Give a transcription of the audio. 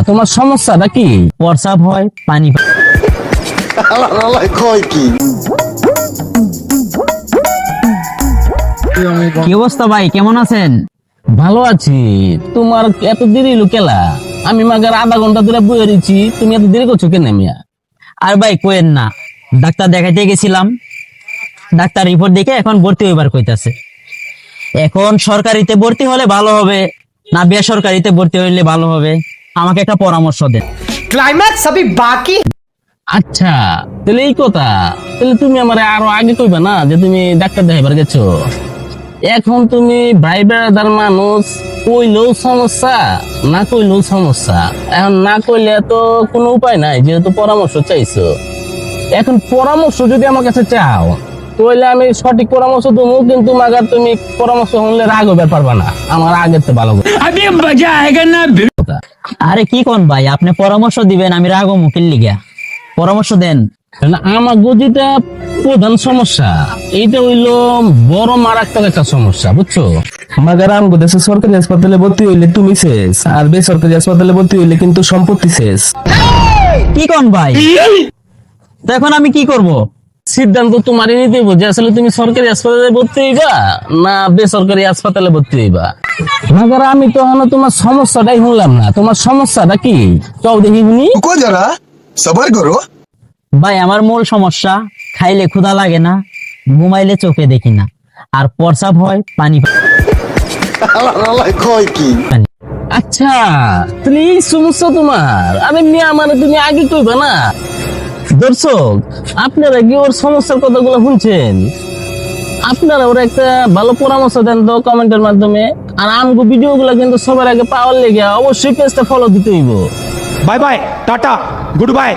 তোমার সমস্যাটা কি? প্রস্রাব হয়, পানি কি অবস্থা ভাই, কেমন আছেন? ভালো আছি। তোমার এত দেরি হলো কেলা? আমি মাগার আধা ঘন্টা ধরে বয়ে রয়েছি, তুমি এত দেরি করছো কেন মিয়া? আর ভাই কোয়েন না, ডাক্তার দেখাইতে গেছিলাম, ডাক্তার রিপোর্ট দেখে এখন ভর্তি হইবার কইতাছে। এখন সরকারিতে ভর্তি হলে ভালো হবে না বেসরকারিতে ভর্তি হইলে ভালো হবে, আমাকে একটা পরামর্শ দেন। क्लाइमैक्स अभी बाकी। আচ্ছা, তাহলে এই কথা। তাহলে তুমি আমার আরো আগে কইবা না যে তুমি ডাক্তার দেখাইবার গেছো? এখন তুমি ভাই বেড়াদার মানুষ, কইলেও সমস্যা, না কইলেও সমস্যা। এখন না কইলে তো কোনো উপায় নাই, যেহেতু পরামর্শ চাইছো। এখন পরামর্শ যদি আমার কাছে চাও, তাহলে আমি সঠিক পরামর্শ দেবো, কিন্তু মাগার তুমি পরামর্শ হলে রাগ হইবার পারবা না। আমার আগের তো ভালো করে। আরে কি কোন ভাই, আপনি পরামর্শ দিবেন, আমি রাগো মুখির লিগা, পরামর্শ দেন। না, আমার যেটা প্রধান সমস্যা, এইটা হইলো বড় মারাত্মক একটা সমস্যা, বুঝছো? মাগার আমগো দেশে সরকারি হাসপাতালে ভর্তি হইলে তুমি শেষ, আর বেসরকারি হাসপাতালে ভর্তি হইলে কিন্তু সম্পত্তি শেষ। কি কোন ভাই, তো এখন আমি কি করব? সিদ্ধান্ত তোমারই নিতে হইব যে আসলে তুমি সরকারি হাসপাতালে ভর্তি হইবা না বেসরকারি হাসপাতালে ভর্তি হইবা। মাগার আমি তো এখনো তোমার সমস্যাটাই শুনলাম না। তোমার সমস্যাটা কি? চল দেখি শুনি। रुको जरा सबर करो। ভাই আমার মূল সমস্যা, খাইলে ক্ষুধা লাগে না, ঘুমাইলে চোখে দেখি না, আর প্রস্রাব হয় পানি পানি। আচ্ছা, তাহলে এই সমস্যা তোমার? আরে মিয়া, মানে তুমি আগে কইবা না? দর্শক, আপনারা কি ওর সমস্যার কথাগুলো শুনছেন? আপনারা ওর একটা ভালো পরামর্শ দেন তো কমেন্টের মাধ্যমে। আর আমগো ভিডিও গুলা কিন্তু সবার আগে পাওয়ার লেগে অবশ্যই পেজটা ফলো দিতে হইব। Bye bye tata good bye.